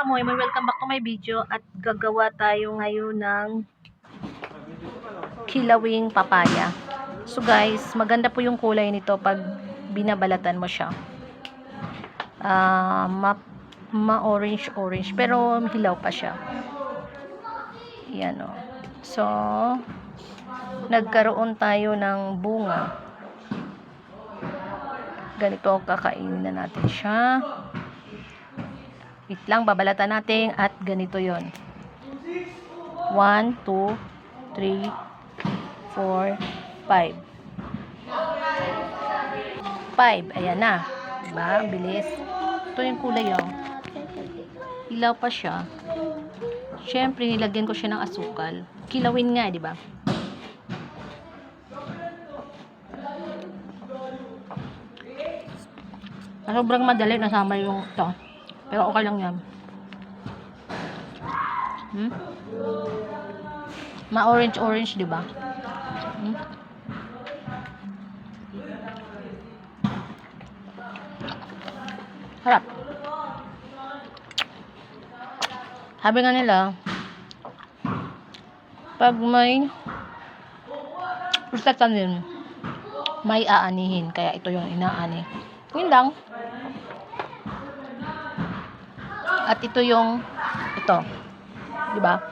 kamoy, may welcome back to my video at gagawa tayo ngayon ng kilawing papaya. So guys, maganda po yung kulay nito pag binabalatan mo siya. Ma-orange pero hilaw pa siya. Yan o. So, nagkaroon tayo ng bunga. Ganito, kakainin na natin siya. Wait lang, babalatan natin at ganito yon. 1, 2, 3, 4, 5. 5, ayan na. Diba? Bilis. Ito yung kulay oh. Hilaw pa siya. Siyempre, nilagyan ko siya ng asukal. Kilawin nga, di ba? Sobrang madali nasama yung ito. Pero okay lang yan. Ma-orange, di ba? Harap. Sabi nga nila, pag may pustatanin, may aanihin. Kaya ito yung inaani. Yun lang. At ito yung, ito. Diba?